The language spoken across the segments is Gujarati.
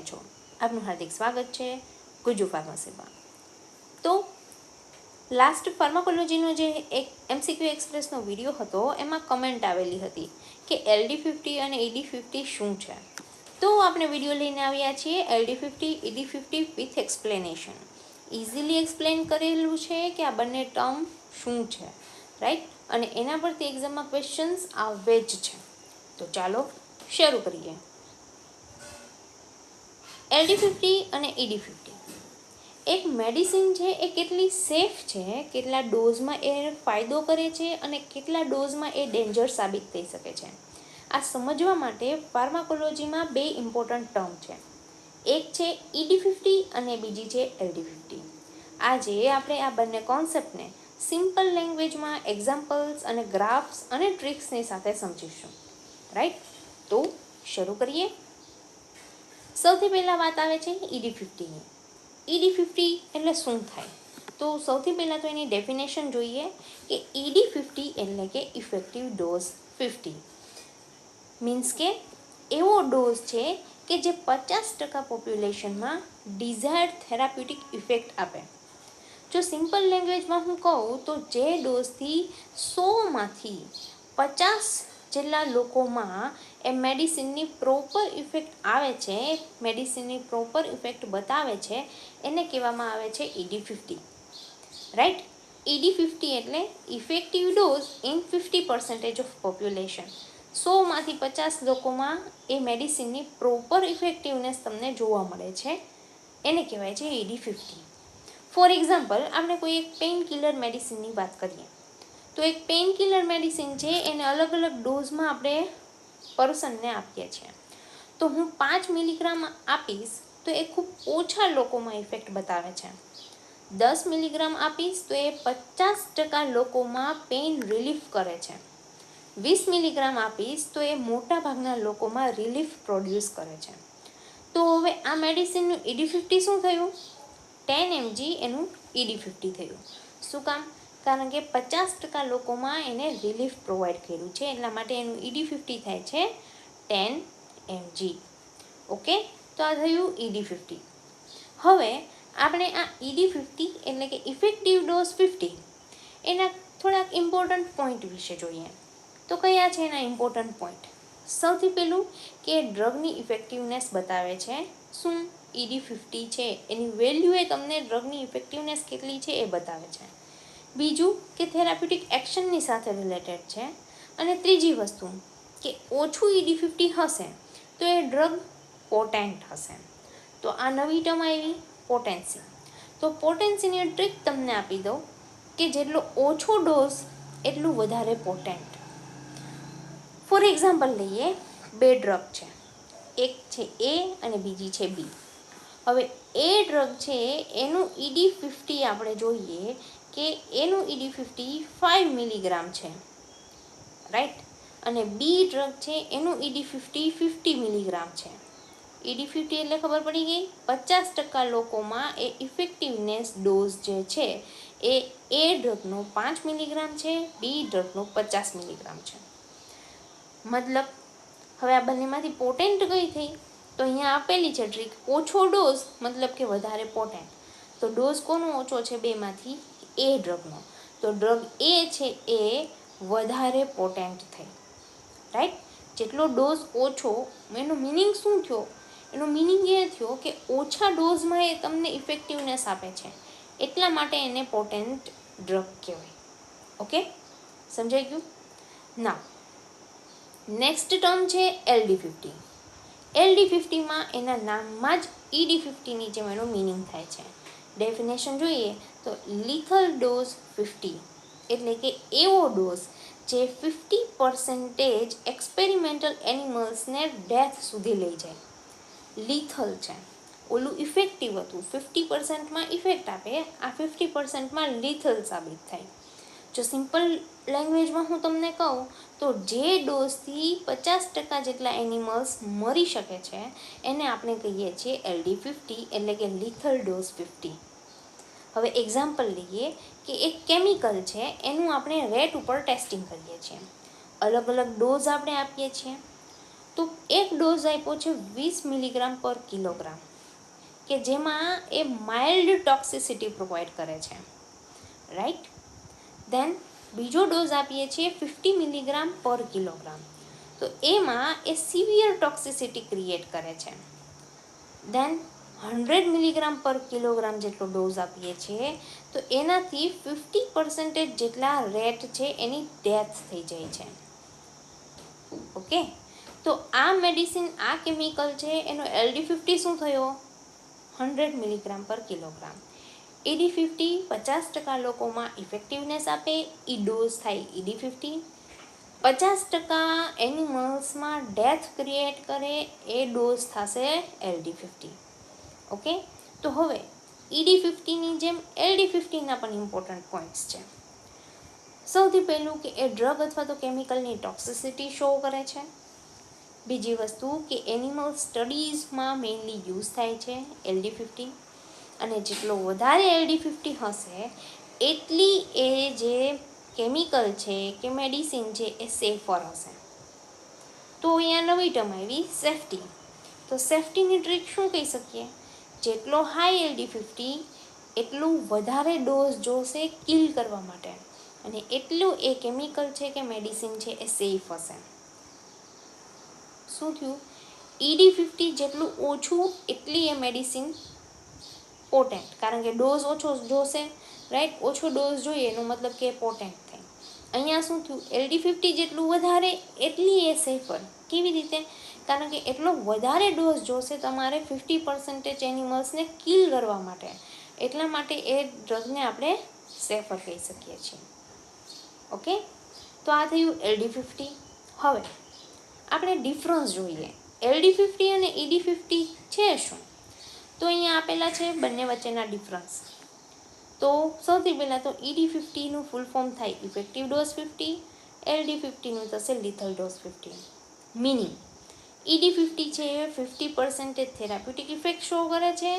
છો? આપનું હાર્દિક સ્વાગત છે ગુજુ ફાર્મસીમાં. તો લાસ્ટ ફાર્માકોલોજીનો જે એક MCQ એક્સપ્રેસનો વિડીયો હતો એમાં કમેન્ટ આવેલી હતી કે LD50 અને ED50 શું છે. તો આપણે વિડીયો લઈને આવ્યા છીએ LD50 ED50 with explanation. Easily explain કરેલું છે કે આ બંને ટર્મ શું છે, રાઈટ, અને એના પરથી એક્ઝામમાં ક્વેશ્ચન્સ આવે જ છે. તો ચાલો શરૂ કરીએ. LD50 અને ED50 એક મેડિસિન છે એ કેટલી સેફ છે, કેટલા ડોઝમાં એ ફાયદો કરે છે અને કેટલા ડોઝમાં એ ડેન્જર સાબિત થઈ શકે છે. આ સમજવા માટે ફાર્માકોલોજીમાં બે ઇમ્પોર્ટન્ટ ટર્મ છે. એક છે ED50 અને બીજી છે LD50. આજે આપણે આ બંને કોન્સેપ્ટને સિમ્પલ લેંગ્વેજમાં એક્ઝામ્પલ્સ અને ગ્રાફ્સ અને ટ્રિક્સની સાથે સમજીશું, રાઈટ. તો શરૂ કરીએ. સૌથી પહેલાં વાત આવે છે ED50ની. ED50 એટલે શું થાય? તો સૌથી પહેલાં તો એની ડેફિનેશન જોઈએ કે ED50 એટલે કે ઇફેક્ટિવ ડોઝ 50. મીન્સ કે એવો ડોઝ છે કે જે 50% પોપ્યુલેશનમાં ડિઝાયર્ડ થેરાપ્યુટિક ઇફેક્ટ આપે. જો સિમ્પલ લેંગ્વેજમાં હું કહું તો જે ડોઝથી 100માંથી 50 જેટલા લોકોમાં એ મેડિસિનની પ્રોપર ઇફેક્ટ આવે છે, મેડિસિનની પ્રોપર ઇફેક્ટ બતાવે છે, એને કહેવામાં આવે છે ED50, રાઈટ. ED50 એટલે effective dose in 50% of population. 100માંથી 50 લોકોમાં એ મેડિસિનની પ્રોપર ઇફેક્ટિવનેસ તમને જોવા મળે છે, એને કહેવાય છે ED50. ફોર એક્ઝામ્પલ, આપણે કોઈ એક પેઇન કિલર મેડિસિનની વાત કરીએ તો એક પેઇન કિલર મેડિસિન છે એને અલગ અલગ ડોઝમાં આપણે પર્સનને આપીએ છીએ. તો હું 5 મિલીગ્રામ આપીશ તો એ ખૂબ ઓછા લોકોમાં ઇફેક્ટ બતાવે છે. 10 મિલીગ્રામ આપીશ તો એ 50% લોકોમાં પેઇન રિલીફ કરે છે. 20 મિલીગ્રામ આપીશ તો એ મોટા ભાગના લોકોમાં રિલીફ પ્રોડ્યુસ કરે છે. તો હવે આ મેડિસિનનું ED50 શું થયું? 10 mg એનું ED50 થયું. શું કામ? કારણ કે 50% લોકોમાં એને રિલીફ પ્રોવાઈડ કર્યું છે, એટલા માટે એનું ED50 થાય છે 10 mg. ઓકે, તો આ થયું ED50. હવે આપણે આ ED50 એટલે કે ઇફેક્ટિવ ડોઝ 50 એના થોડાક ઇમ્પોર્ટન્ટ પોઈન્ટ વિશે જોઈએ. તો કયા છે એના ઇમ્પોર્ટન્ટ પોઈન્ટ? સૌથી પહેલું કે ડ્રગની ઇફેક્ટિવનેસ બતાવે છે. શું? ED50 છે એની વેલ્યુ એ તમને ડ્રગની ઇફેક્ટિવનેસ કેટલી છે એ બતાવે છે. બીજું કે થેરાપ્યુટિક એક્શનની સાથે રિલેટેડ છે. અને ત્રીજી વસ્તુ કે ઓછું ED50 હશે તો એ ડ્રગ પોટેન્ટ હશે. તો આ નવી ટર્મ આવી, પોટેન્સી. તો પોટેન્સીની ટ્રીક તમને આપી દઉં કે જેટલો ઓછો ડોઝ એટલું વધારે પોટેન્ટ. ફોર એક્ઝામ્પલ લઈએ, બે ડ્રગ છે, એક છે A અને બીજી છે B. હવે એ ડ્રગ છે એનું ED50 આપણે જોઈએ કે એનું ED50 5 મિલીગ્રામ છે, રાઈટ, અને B ડ્રગ છે એનું ED50 50 મિલીગ્રામ છે. ED50 એટલે ખબર પડી ગઈ, 50% લોકોમાં એ ઇફેક્ટિવનેસ ડોઝ જે છે એ A ડ્રગનો 5 મિલીગ્રામ છે, B ડ્રગનો 50 મિલીગ્રામ છે. મતલબ હવે આ બંનેમાંથી પોટેન્ટ કઈ થઈ? તો અહીંયા આપેલી છે ટ્રીક, ઓછો ડોઝ મતલબ કે વધારે પોટેન્ટ. તો ડોઝ કોનો ઓછો છે બેમાંથી? A ડ્રગનો. તો ડ્રગ A છે એ વધારે પોટેન્ટ થઈ, રાઈટ. જેટલો ડોઝ ઓછો, એનો મિનિંગ શું થયો? એનો મિનિંગ એ થયો કે ઓછા ડોઝમાં એ તમને ઇફેક્ટિવનેસ આપે છે, એટલા માટે એને પોટેન્ટ ડ્રગ કહેવાય. ઓકે, સમજાઈ ગયું? ના, નેક્સ્ટ ટર્મ છે LD50. LD50માં એના નામમાં જ ED50ની જેમ એનો મિનિંગ થાય છે. ડેફિનેશન જોઈએ તો લિથલ ડોઝ 50 એટલે કે એવો ડોઝ જે 50% એક્સપેરિમેન્ટલ એનિમલ્સને ડેથ સુધી લઈ જાય. લિથલ છે, ઓલું ઇફેક્ટિવ હતું, 50%માં ઇફેક્ટ આપે, આ 50%માં લિથલ સાબિત થાય. જો સિમ્પલ લેંગ્વેજમાં હું તમને કહું તો જે ડોઝથી 50% જેટલા એનિમલ્સ મરી શકે છે એને આપણે કહીએ છીએ LD50 એટલે કે લિથલ ડોઝ 50. હવે એક્ઝામ્પલ લઈએ કે એક કેમિકલ છે એનું આપણે રેટ ઉપર ટેસ્ટિંગ કરીએ છીએ. અલગ અલગ ડોઝ આપણે આપીએ છીએ. તો એક ડોઝ આપ્યો છે 20 મિલીગ્રામ પર કિલોગ્રામ, કે જેમાં એ માઇલ્ડ ટોક્સિસિટી પ્રોવાઈડ કરે છે, રાઈટ. દેન બીજો ડોઝ આપીએ છીએ 50 મિલીગ્રામ પર કિલોગ્રામ, તો એમાં એ સિવિયર ટોક્સિસિટી ક્રિએટ કરે છે. દેન 100 મિલીગ્રામ પર કિલોગ્રામ જેટલો ડોઝ આપીએ છીએ, તો એનાથી 50% જેટલા રેટ છે એની ડેથ થઈ જાય છે. ઓકે, તો આ મેડિસિન, આ કેમિકલ છે એનો LD50 શું થયો? 100 મિલીગ્રામ પર કિલોગ્રામ. ED50 50% લોકોમાં ઇફેક્ટિવનેસ આપે, એ ડોઝ થાય ED50. 50% એનિમલ્સમાં ડેથ ક્રિએટ કરે, એ ડોઝ થશે LD50. ઓકે, તો હવે ED50ની જેમ LD50ના પણ ઇમ્પોર્ટન્ટ પોઈન્ટ્સ છે. સૌથી પહેલું કે એ ડ્રગ અથવા તો કેમિકલની ટોક્સિસિટી શો કરે છે. બીજી વસ્તુ કે એનિમલ સ્ટડીઝમાં મેઇનલી યુઝ થાય છે LD50, અને જેટલો વધારે LD50 હશે એટલી એ જે કેમિકલ છે કે મેડિસિન છે એ સેફર હશે. તો અહીંયા નવી ટર્મ આવી સેફ્ટી. તો સેફ્ટીની ટ્રીક શું કહી શકીએ? જેટલો હાઈ LD50 એટલું વધારે ડોઝ જોશે કિલ કરવા માટે, અને એટલું એ કેમિકલ છે કે મેડિસિન છે એ સેફ હશે. શું થયું? ED50 જેટલું ઓછું એટલી એ મેડિસિન પોટેન્ટ, કારણ કે ડોઝ ઓછો જોશે, રાઈટ. ઓછો ડોઝ જોઈએ એનો મતલબ કે પોટેન્ટ થાય. અહીંયા શું થયું? LD50 જેટલું વધારે એટલી એ સેફર. કેવી રીતે? કારણ કે એટલો વધારે ડોઝ જોશે તમારે 50% એનિમલ્સને કિલ કરવા માટે, એટલા માટે એ ડ્રગને આપણે સેફર કહી શકીએ છીએ. ઓકે, તો આ થયું LD50. હવે આપણે ડિફરન્સ જોઈએ, LD50 અને ED50 છે શું? તો અહીંયા આપેલા છે બંને વચ્ચેના ડિફરન્સ. તો સૌથી પહેલાં તો ED50નું ફૂલ ફોર્મ થાય ઇફેક્ટિવ ડોઝ 50, LD50નું થશે લિથલ ડોઝ 50. મિનિંગ ED50 છે એ 50% થેરાપ્યુટિક ઇફેક્ટ શો કરે છે,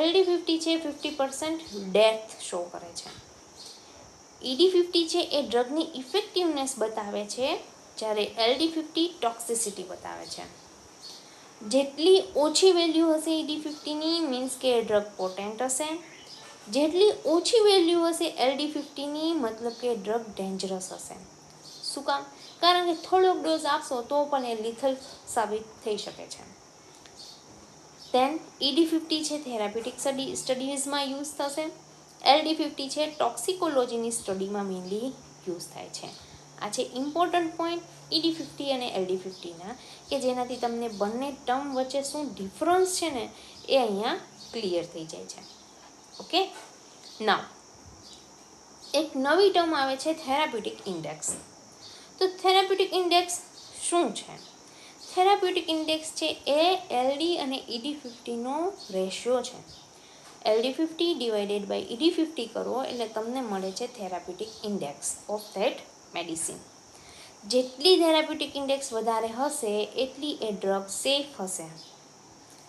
LD50 છે 50% ડેથ શો કરે છે. ED50 છે એ ડ્રગની ઇફેક્ટિવનેસ બતાવે છે, જ્યારે LD50 ટોક્સિસિટી બતાવે છે. જેટલી ઓછી વેલ્યુ હશે ED50ની, મીન્સ કે ડ્રગ પોટેન્ટ હશે. જેટલી ઓછી વેલ્યુ હશે LD50ની, મતલબ કે ડ્રગ ડેન્જરસ હશે. શું કામ? કારણ કે થોડોક ડોઝ આપશો તો પણ એ લિથલ સાબિત થઈ શકે છે. દેન ED50 છે થેરાપ્યુટિક સ્ટડીઝમાં યુઝ થશે, LD50 છે ટોક્સિકોલોજીની સ્ટડીમાં મેઇનલી યુઝ થાય છે. આ છે ઇમ્પોર્ટન્ટ પોઈન્ટ ED50 અને LD50ના, કે જેનાથી તમને બંને ટર્મ વચ્ચે શું ડિફરન્સ છે ને એ અહીંયા ક્લિયર થઈ જાય છે. ઓકે, નાવ એક નવી ટર્મ આવે છે થેરાપ્યુટિક ઇન્ડેક્સ. તો થેરાપ્યુટિક ઇન્ડેક્સ શું છે? થેરાપ્યુટિક ઇન્ડેક્સ છે એ LD અને ED50નો રેશિયો છે. LD50 ડિવાઇડેડ બાય ED50 કરો એટલે તમને મળે છે therapeutic index of that medicine. જેટલી થેરાપ્યુટિક ઇન્ડેક્સ વધારે હશે એટલી એ ડ્રગ સેફ હશે,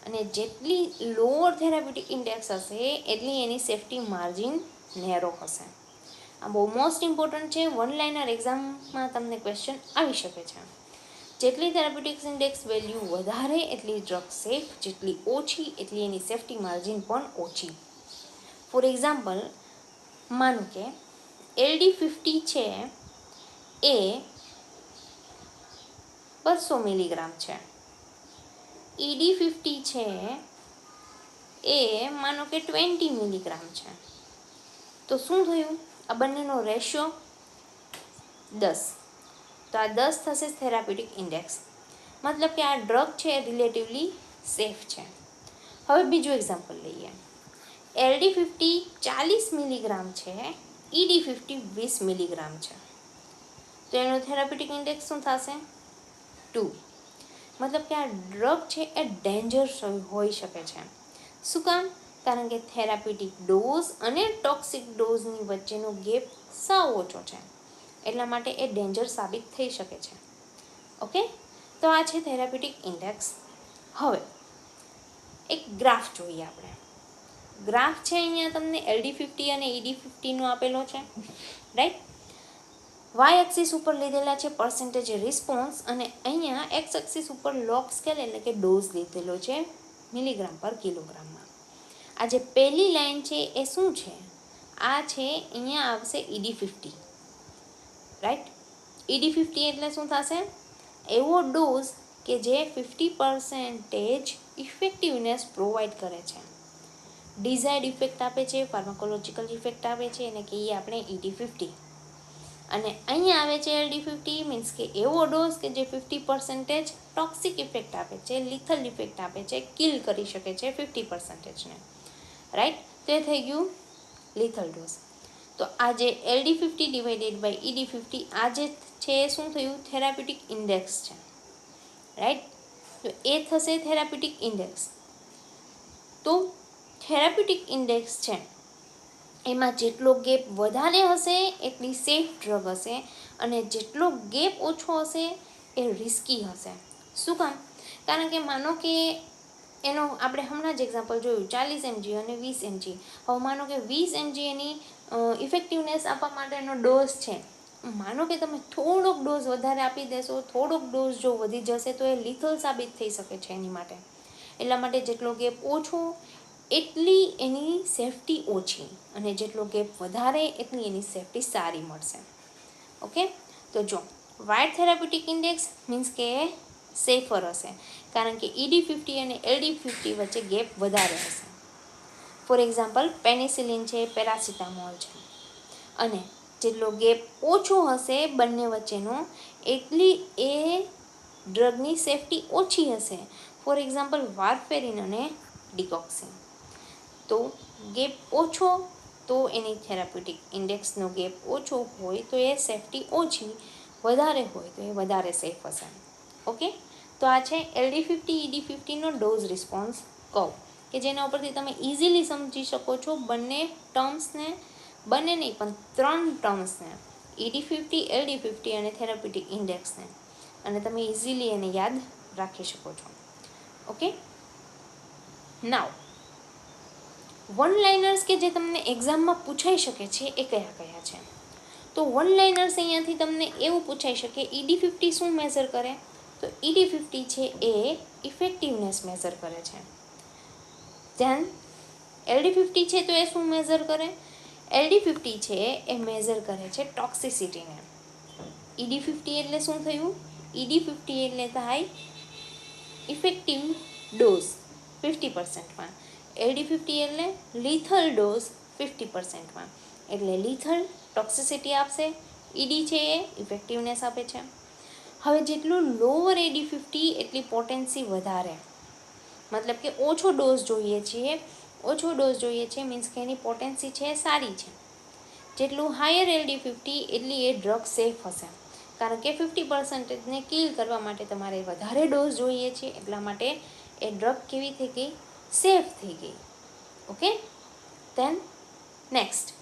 અને જેટલી લોઅર થેરાપ્યુટિક ઇન્ડેક્સ હશે એટલી એની સેફ્ટી માર્જિન નેરો હશે. આ બહુ મોસ્ટ ઇમ્પોર્ટન્ટ છે, વન લાઇનર એક્ઝામમાં તમને ક્વેશ્ચન આવી શકે છે. જેટલી થેરાપ્યુટિક ઇન્ડેક્સ વેલ્યુ વધારે એટલી ડ્રગ સેફ, જેટલી ઓછી એટલી એની સેફ્ટી માર્જિન પણ ઓછી. ફોર એક્ઝામ્પલ, માનો કે LD50 છે એ 200 મિલીગ્રામ છે, ED50 છે એ માનો કે 20 મિલીગ્રામ છે. તો શું થયું? આ બંનેનો રેશિયો 10. તો આ 10 થશે થેરાપ્યુટિક ઇન્ડેક્સ, મતલબ કે આ ડ્રગ છે એ રિલેટિવલી સેફ છે. હવે બીજું એક્ઝામ્પલ લઈએ. LD50 40 મિલીગ્રામ છે, ED50 20 મિલીગ્રામ છે. તો એનો થેરાપ્યુટિક ઇન્ડેક્સ શું થશે? 2. મતલબ કે આ ડ્રગ છે એ ડેન્જરસ હોઈ શકે છે. શું કામ? કારણ કે થેરાપ્યુટિક ડોઝ અને ટોક્સિક ડોઝની વચ્ચેનો ગેપ સાવ ઓછો છે, એટલા માટે એ ડેન્જર સાબિત થઈ શકે છે. ઓકે, તો આ છે થેરાપ્યુટિક ઇન્ડેક્સ. હવે એક ગ્રાફ જોઈએ આપણે. ગ્રાફ છે અહીંયા તમને LD50 અને ED50નો આપેલો છે, રાઈટ. વાય એક્સિસ ઉપર લીધેલા છે પર્સન્ટેજ રિસ્પોન્સ અને અહીંયા એક્સ એક્સિસ ઉપર લોગ સ્કેલ એટલે કે ડોઝ લીધેલો છે મિલીગ્રામ પર કિલોગ્રામમાં. આ જે પહેલી લાઈન છે એ શું છે? આ છે અહીંયા આવશે ED50, રાઈટ. ED50 એટલે શું થશે? એવો ડોઝ કે જે 50% ઇફેક્ટિવનેસ પ્રોવાઈડ કરે છે, ડિઝાયર્ડ ઇફેક્ટ આપે છે, ફાર્માકોલોજીકલ ઇફેક્ટ આપે છે, એને કહીએ આપણે ED50. અને અહીંયા આવે છે LD50, મીન્સ કે એવો ડોઝ કે જે 50% ટોક્સિક ઇફેક્ટ આપે છે, લિથલ ઇફેક્ટ આપે છે, કિલ કરી શકે છે 50%ને, રાઈટ. તો એ થઈ ગયું લિથલ ડોઝ. તો આ જે LD50 ડિવાઇડેડ બાય ED50 આ જે છે એ શું થયું? થેરાપ્યુટિક ઇન્ડેક્સ છે, રાઈટ. તો એ થશે થેરાપ્યુટિક ઇન્ડેક્સ. તો થેરાપ્યુટિક ઇન્ડેક્સ છે એમાં જેટલો ગેપ વધારે હશે એટલી સેફ ડ્રગ હશે, અને જેટલો ગેપ ઓછો હશે એ રિસ્કી હશે. શું કામ? કારણ કે માનો કે એનો આપણે હમણાં જ એક્ઝામ્પલ જોયું 40 mg અને 20 mg. હવે માનો કે 20 mg એની ઇફેક્ટિવનેસ આપવા માટેનો ડોઝ છે. માનો કે તમે થોડોક ડોઝ વધારે આપી દેશો, થોડોક ડોઝ જો વધી જશે તો એ લિથલ સાબિત થઈ શકે છે એની માટે. એટલા માટે જેટલો ગેપ ઓછો એટલી એની સેફટી ઓછી, અને જેટલો ગેપ વધારે એટલી એની સેફટી સારી મળશે. ઓકે. તો જો વાઇડ થેરાપ્યુટિક ઇન્ડેક્સ મીન્સ કે સેફર હશે, કારણ કે ED50 અને LD50 વચ્ચે ગેપ વધારે હશે. ફોર એક્ઝામ્પલ પેનિસિલિન છે, પેરાસિટામોલ છે, અને જેટલો ગેપ ઓછો હશે બંને વચ્ચેનો એટલી એ ડ્રગની સેફટી ઓછી હશે. ફોર એક્ઝામ્પલ વારફેરિન અને ડિકોક્સિન. તો ગેપ ઓછો તો એની થેરાપ્યુટિક ઇન્ડેક્સનો ગેપ ઓછો હોય તો એ સેફટી ઓછી, વધારે હોય તો એ વધારે સેફ હશે. ઓકે. તો આ છે LD50 ED50નો ડોઝ રિસ્પોન્સ કર્વ, કે જેના ઉપરથી તમે ઇઝીલી સમજી શકો છો બંને ટર્મ્સને, બંને નહીં પણ 3 ટર્મ્સને, ED50, LD50 અને થેરાપ્યુટિક ઇન્ડેક્સને, અને તમે ઇઝીલી એને યાદ રાખી શકો છો. ઓકે. નાવ વન લાઇનર્સ કે જે તમને એક્ઝામમાં પૂછાઈ શકે છે એ કયા કયા છે? તો વન લાઇનર્સ અહીંયાથી તમને એવું પૂછાઈ શકે ED50 શું મેઝર કરે? તો ED50 છે એ ઇફેક્ટિવનેસ મેઝર કરે છે. ધ્યાન, LD50 છે તો એ શું મેઝર કરે? LD50 છે એ મેઝર કરે છે ટોક્સિસિટીને. ED50 એટલે શું થયું? ED50 એટલે થાય ઇફેક્ટિવ ડોઝ 50%માં, LD50 એટલે લિથલ ડોઝ 50%માં. એટલે લિથલ ટોક્સિસિટી આપશે, ED છે એ ઇફેક્ટિવનેસ આપે છે. હવે જેટલું લોઅર ED50 એટલી પોટેન્સી વધારે, મતલબ કે ઓછો ડોઝ જોઈએ છીએ, ઓછો ડોઝ જોઈએ છે મીન્સ કે એની પોટેન્સી છે સારી છે. જેટલું હાયર LD50 એટલી એ ડ્રગ સેફ હશે, કારણ કે 50%ને કિલ કરવા માટે તમારે વધારે ડોઝ જોઈએ છે, એટલા માટે એ ડ્રગ કેવી થઈ ગઈ? સેફ થઈ ગઈ. Okay. Than next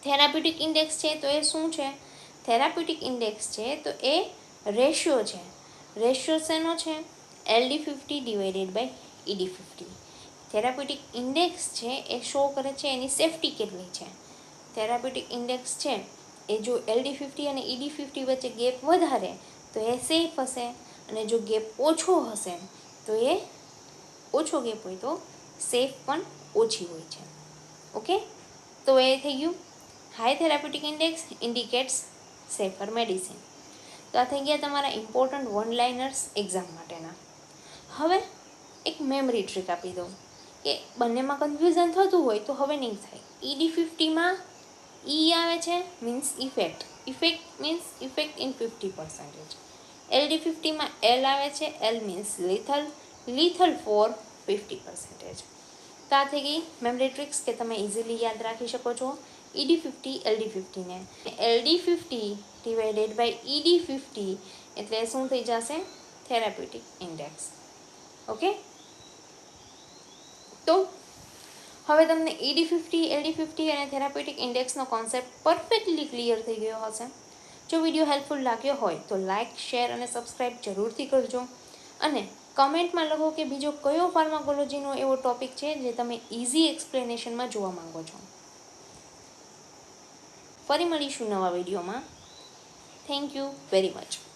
therapeutic index છે તો એ શું છે? થેરાપ્યુટિક ઇન્ડેક્સ છે તો એ રેશિયો છે. રેશિયો શેનો છે? LD50 divided by ED50. Therapeutic index છે એ શો કરે છે એની સેફટી કેટલી છે. થેરાપ્યુટિક ઇન્ડેક્સ છે એ જો LD50 અને ED50 વચ્ચે ગેપ વધારે તો એ સેફ હશે, અને જો ગેપ ઓછો હશે તો એ ઓછો ગેપ હોય તો સેફ પણ ઓછી હોય છે. ઓકે. તો એ થઈ ગયું high therapeutic index indicates safer medicine. તો આ થઈ ગયા તમારા ઇમ્પોર્ટન્ટ વન લાઇનર્સ એક્ઝામ માટેના. હવે એક મેમરી ટ્રીક આપી દઉં કે બંનેમાં કન્ફ્યુઝન થતું હોય તો હવે નહીં થાય. ED50માં આવે છે means effect, effect means effect in 50%. LD50માં L આવે છે, L means lethal, lethal four 50%. તો આ થઈ ગઈ મેમરી ટ્રિક્સ કે તમે ઇઝીલી યાદ રાખી શકો છો ED50 LD50ને. LD50 divided by ED50 એટલે શું થઈ જશે? Therapeutic index. ઓકે. તો હવે તમને ED50, LD50 અને થેરાપ્યુટિક ઇન્ડેક્સનો કોન્સેપ્ટ પરફેક્ટલી ક્લિયર થઈ ગયો હશે. જો વિડીયો હેલ્પફુલ લાગ્યો હોય તો લાઇક, શેર અને સબસ્ક્રાઈબ જરૂરથી કરજો, અને કમેન્ટમાં લખો કે બીજો કયો ફાર્માકોલોજીનો એવો ટૉપિક છે જે તમે ઇઝી એક્સપ્લેનેશનમાં જોવા માંગો છો. ફરી મળીશું નવા વિડીયોમાં. Thank you very much.